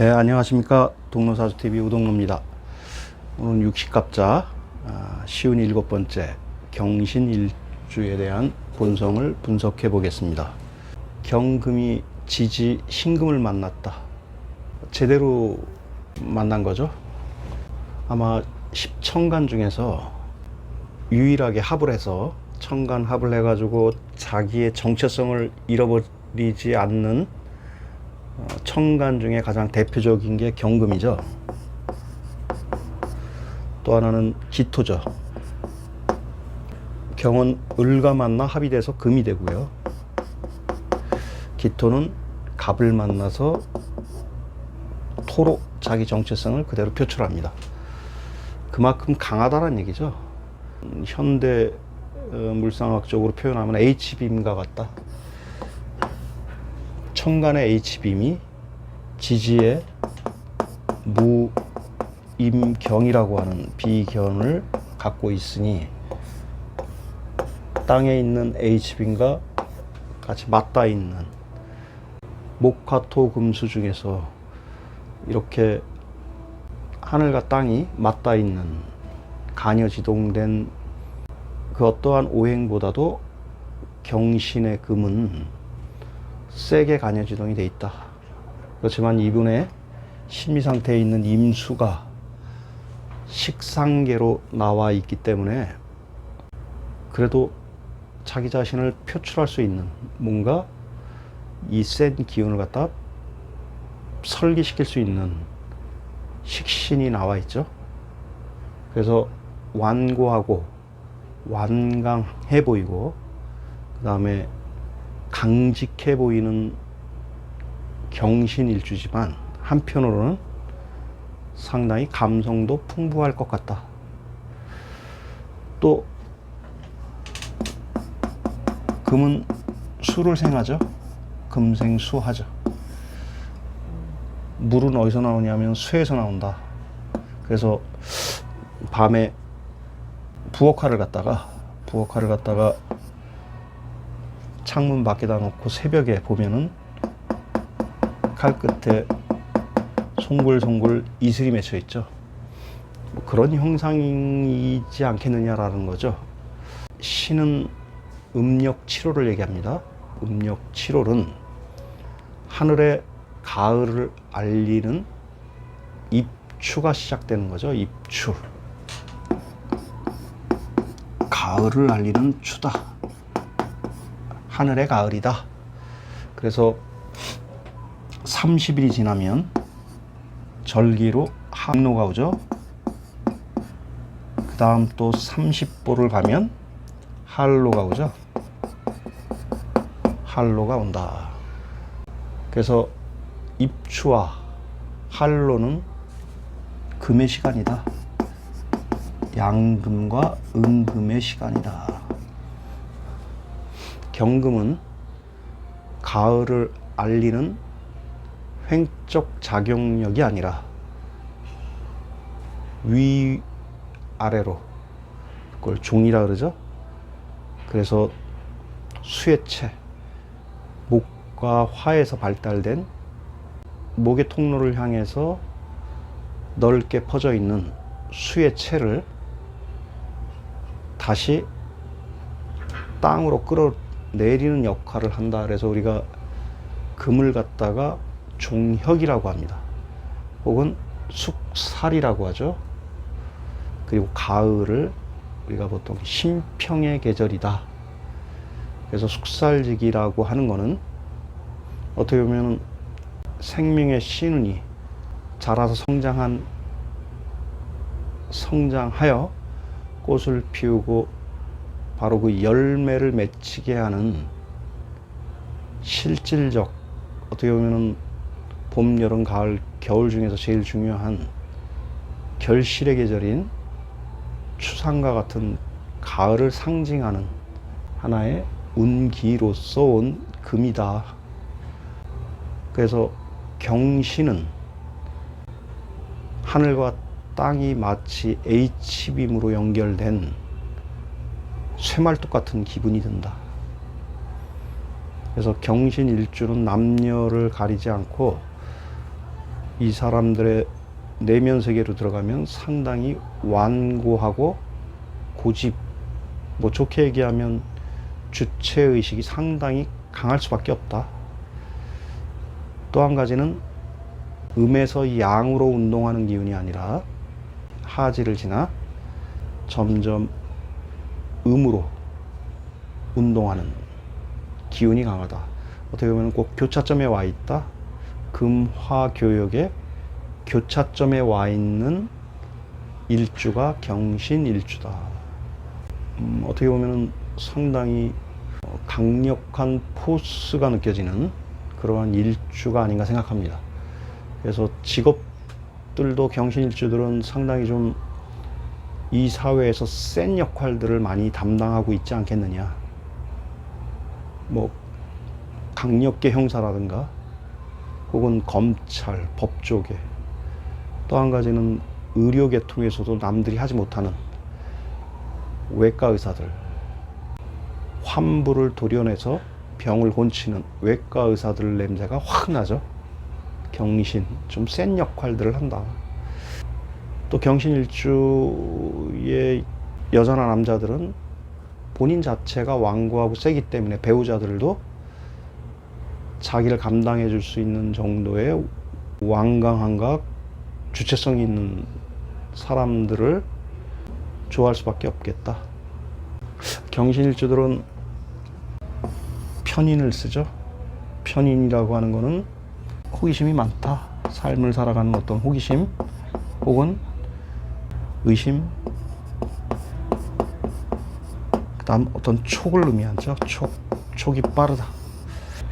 네, 안녕하십니까. 동로사주TV 우동로입니다. 오늘 육식갑자 쉬운 7번째 경신일주에 대한 본성을 분석해 보겠습니다. 경금이 지지 신금을 만났다. 제대로 만난 거죠. 아마 10천간 중에서 유일하게 합을 해서 천간 합을 해가지고 자기의 정체성을 잃어버리지 않는 천간 중에 가장 대표적인 게 경금이죠. 또 하나는 기토죠. 경은 을과 만나 합이 돼서 금이 되고요. 기토는 갑을 만나서 토로 자기 정체성을 그대로 표출합니다. 그만큼 강하다는 얘기죠. 현대 물상학적으로 표현하면 H빔과 같다. 천간의 H빔이 지지의 무임경이라고 하는 비견을 갖고 있으니 땅에 있는 H빔과 같이 맞닿아 있는 목화토금수 중에서 이렇게 하늘과 땅이 맞닿아 있는 간여지동된 그 어떠한 오행보다도 경신의 금은 세게 간여지동이 돼 있다. 그렇지만 이분의 심리상태에 있는 임수가 식상계로 나와 있기 때문에 그래도 자기 자신을 표출할 수 있는 뭔가 이 센 기운을 갖다 설기시킬 수 있는 식신이 나와 있죠. 그래서 완고하고 완강해 보이고 그 다음에 강직해 보이는 경신일주지만 한편으로는 상당히 감성도 풍부할 것 같다. 또 금은 수를 생하죠. 금생수하죠. 물은 어디서 나오냐면 수에서 나온다. 그래서 밤에 부엌칼을 갖다가 창문 밖에다 놓고 새벽에 보면은 칼 끝에 송골송골 이슬이 맺혀 있죠. 뭐 그런 형상이지 않겠느냐라는 거죠. 신은 음력 7호를 얘기합니다. 음력 7호는 하늘의 가을을 알리는 입추가 시작되는 거죠. 입추. 가을을 알리는 추다. 하늘의 가을이다. 그래서 30일이 지나면 절기로 항로가 오죠. 그 다음 또 30보를 가면 할로가 오죠. 할로가 온다. 그래서 입추와 할로는 금의 시간이다. 양금과 음금의 시간이다. 경금은 가을을 알리는 횡적 작용력이 아니라 위아래로, 그걸 종이라 그러죠. 그래서 수의체, 목과 화에서 발달된 목의 통로를 향해서 넓게 퍼져 있는 수의체를 다시 땅으로 끌어내리는 역할을 한다. 그래서 우리가 금을 갖다가 종혁이라고 합니다. 혹은 숙살이라고 하죠. 그리고 가을을 우리가 보통 신평의 계절이다. 그래서 숙살지기라고 하는 거는 어떻게 보면 생명의 신운이 자라서 성장하여 꽃을 피우고 바로 그 열매를 맺히게 하는 실질적, 어떻게 보면 봄, 여름, 가을, 겨울 중에서 제일 중요한 결실의 계절인 추상과 같은 가을을 상징하는 하나의 운기로서 온 금이다. 그래서 경신은 하늘과 땅이 마치 H빔으로 연결된 쇠말뚝 같은 기분이 든다. 그래서 경신일주는 남녀를 가리지 않고 이 사람들의 내면 세계로 들어가면 상당히 완고하고 고집, 뭐 좋게 얘기하면 주체의식이 상당히 강할 수밖에 없다. 또 한 가지는 음에서 양으로 운동하는 기운이 아니라 하지를 지나 점점 음으로 운동하는 기운이 강하다. 어떻게 보면 꼭 교차점에 와 있다. 금화교역의 교차점에 와 있는 일주가 경신일주다. 어떻게 보면 상당히 강력한 포스가 느껴지는 그러한 일주가 아닌가 생각합니다. 그래서 직업들도 경신일주들은 상당히 좀 이 사회에서 센 역할들을 많이 담당하고 있지 않겠느냐. 뭐 강력계 형사라든가 혹은 검찰, 법조계, 또 한 가지는 의료계통에서도 남들이 하지 못하는 외과 의사들, 환부를 도려내서 병을 고치는 외과 의사들 냄새가 확 나죠. 경신, 좀 센 역할들을 한다. 또 경신일주의 여자나 남자들은 본인 자체가 완고하고 세기 때문에 배우자들도 자기를 감당해 줄 수 있는 정도의 완강함과 주체성이 있는 사람들을 좋아할 수밖에 없겠다. 경신일주들은 편인을 쓰죠. 편인이라고 하는 것은 호기심이 많다. 삶을 살아가는 어떤 호기심 혹은 의심, 그 다음 어떤 촉을 의미하죠. 촉이 빠르다.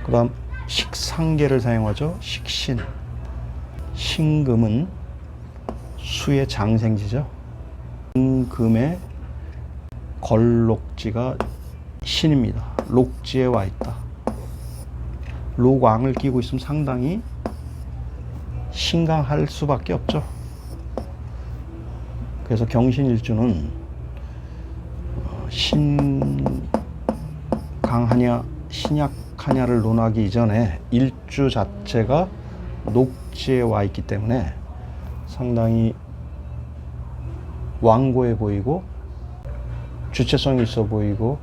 그 다음 식상계를 사용하죠. 식신, 신금은 수의 장생지죠. 금의 걸록지가 신입니다. 녹지에 와 있다. 녹왕을 끼고 있으면 상당히 신강할 수밖에 없죠. 그래서 경신일주는 신강하냐 신약하냐를 논하기 이전에 일주 자체가 녹지에 와 있기 때문에 상당히 완고해 보이고 주체성이 있어 보이고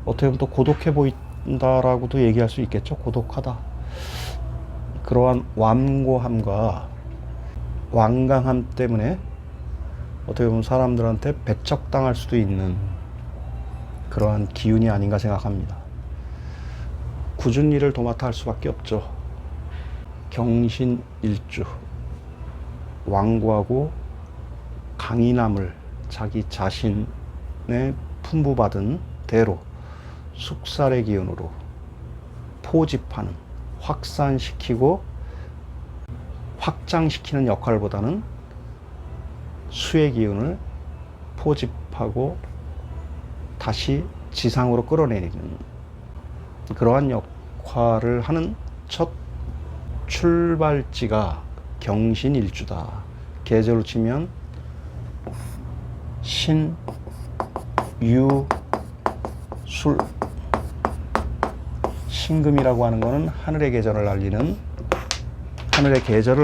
어떻게 보면 또 고독해 보인다라고도 얘기할 수 있겠죠. 고독하다. 그러한 완고함과 완강함 때문에 어떻게 보면 사람들한테 배척당할 수도 있는 그러한 기운이 아닌가 생각합니다. 굳은 일을 도맡아 할 수밖에 없죠. 경신일주, 완고하고 강인함을 자기 자신의 풍부받은 대로 숙살의 기운으로 포집하는, 확산시키고 확장시키는 역할보다는 수의 기운을 포집하고 다시 지상으로 끌어내리는 그러한 역할을 하는 첫 출발지가 경신일주다. 계절로 치면 신, 유, 술. 신금이라고 하는 것은 하늘의 계절을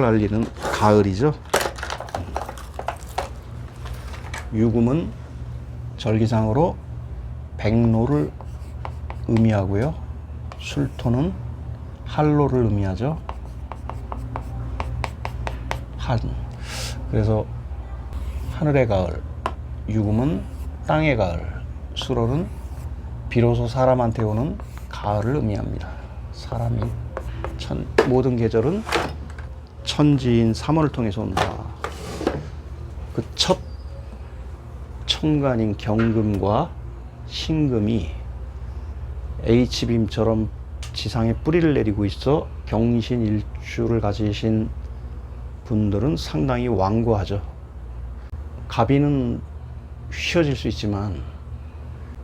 알리는 가을이죠. 유금은 절기상으로 백로를 의미하고요. 술토는 한로를 의미하죠. 그래서 하늘의 가을, 유금은 땅의 가을, 수로는 비로소 사람한테 오는 가을을 의미합니다. 사람이 모든 계절은 천지인 3월을 통해서 온다. 그 첫 천간인 경금과 신금이 H빔처럼 지상에 뿌리를 내리고 있어 경신일주를 가지신 분들은 상당히 완고하죠. 갑이는 휘어질 수 있지만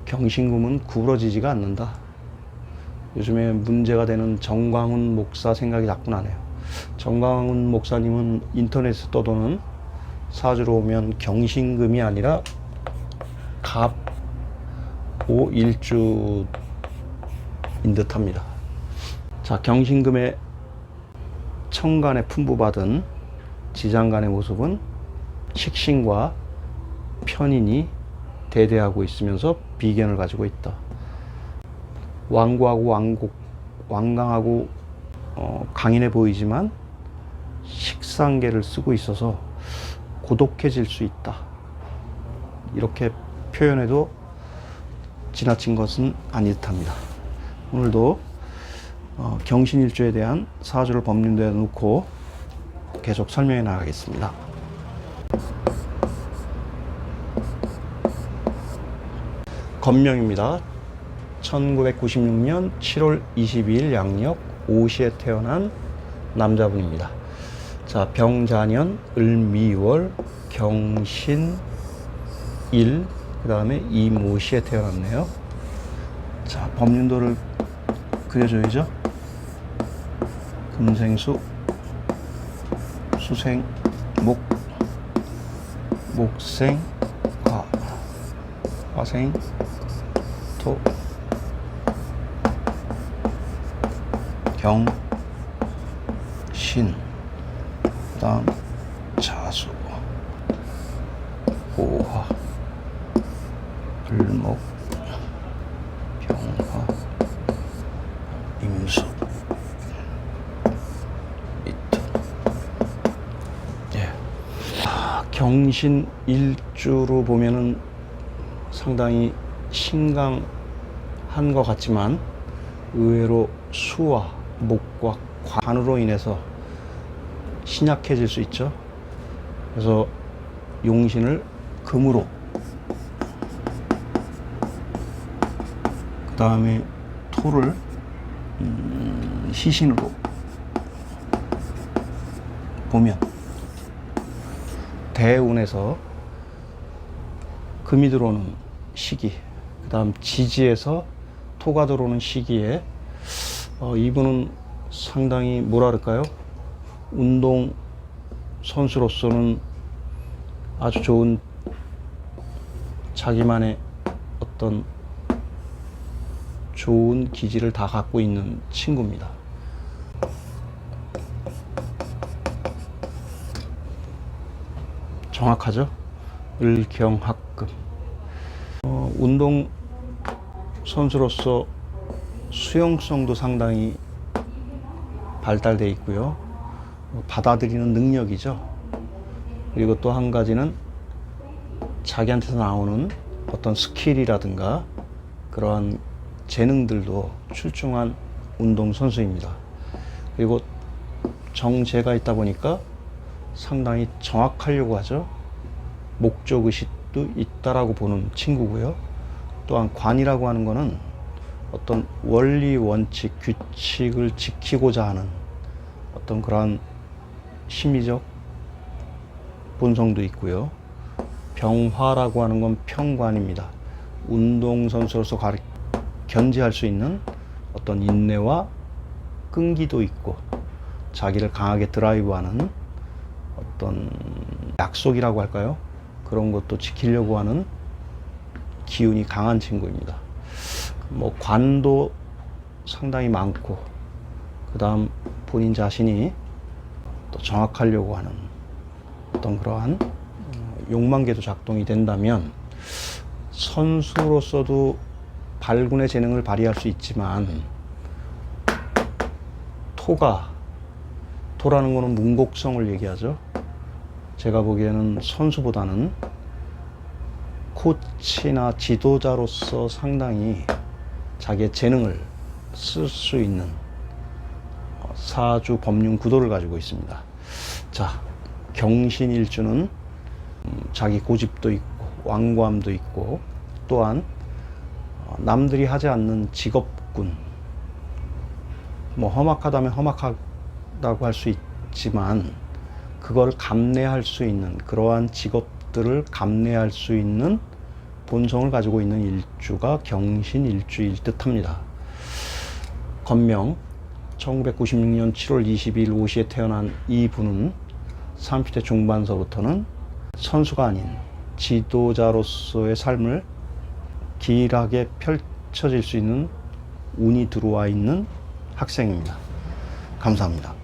경신금은 구부러지지가 않는다. 요즘에 문제가 되는 정광훈 목사 생각이 자꾸 나네요. 정광훈 목사님은 인터넷에 떠도는 사주로 오면 경신금이 아니라 갑오일주인 듯합니다. 자, 경신금의 천간에 풍부받은 지장간의 모습은 식신과 편인이 대대하고 있으면서 비견을 가지고 있다. 완고하고 완강하고 강인해 보이지만 식상계를 쓰고 있어서 고독해질 수 있다. 이렇게 표현해도 지나친 것은 아니 듯합니다. 오늘도 경신일주에 대한 사주를 법륜대에 놓고 계속 설명해 나가겠습니다. 건명입니다. 1996년 7월 22일 양력 5시에 태어난 남자분입니다. 자, 병자년 을미월 경신일, 그 다음에 이모시에 태어났네요. 자, 법륜도를 그려줘야죠. 금생수, 수생, 목생, 화생, 토, 경, 신, 그 다음 자수, 오화, 을목, 병화, 임수, 이토. 예. 경신 일주로 보면은 상당히 신강한 것 같지만 의외로 수와 목과 관으로 인해서 신약해질 수 있죠. 그래서 용신을 금으로, 그 다음에 토를 희신으로 보면 대운에서 금이 들어오는 시기, 그 다음 지지에서 토가 들어오는 시기에 이분은 상당히 뭐라 그럴까요? 운동 선수로서는 아주 좋은 자기만의 어떤 좋은 기질을 다 갖고 있는 친구입니다. 정확하죠? 을경합금. 운동 선수로서 수용성도 상당히 발달되어 있고요. 받아들이는 능력이죠. 그리고 또 한 가지는 자기한테서 나오는 어떤 스킬이라든가 그러한 재능들도 출중한 운동 선수입니다. 그리고 정제가 있다 보니까 상당히 정확하려고 하죠. 목적의식도 있다라고 보는 친구고요. 또한 관이라고 하는 거는 어떤 원리, 원칙, 규칙을 지키고자 하는 어떤 그러한 심리적 본성도 있고요. 병화라고 하는 건 평관입니다. 운동선수로서 견지할 수 있는 어떤 인내와 끈기도 있고 자기를 강하게 드라이브하는 어떤 약속이라고 할까요? 그런 것도 지키려고 하는 기운이 강한 친구입니다. 뭐 관도 상당히 많고, 그 다음 본인 자신이 또 정확하려고 하는 어떤 그러한 욕망계도 작동이 된다면 선수로서도 발군의 재능을 발휘할 수 있지만 토라는 거는 문곡성을 얘기하죠. 제가 보기에는 선수보다는 코치나 지도자로서 상당히 자기의 재능을 쓸 수 있는 사주 법륜 구도를 가지고 있습니다. 자, 경신일주는 자기 고집도 있고 완고함도 있고, 또한 남들이 하지 않는 직업군, 뭐 험악하다면 험악하다고 할 수 있지만 그걸 감내할 수 있는, 그러한 직업들을 감내할 수 있는 본성을 가지고 있는 일주가 경신일주일 듯합니다. 건명 1996년 7월 22일 5시에 태어난 이 분은 30대 중반서부터는 선수가 아닌 지도자로서의 삶을 길하게 펼쳐질 수 있는 운이 들어와 있는 학생입니다. 감사합니다.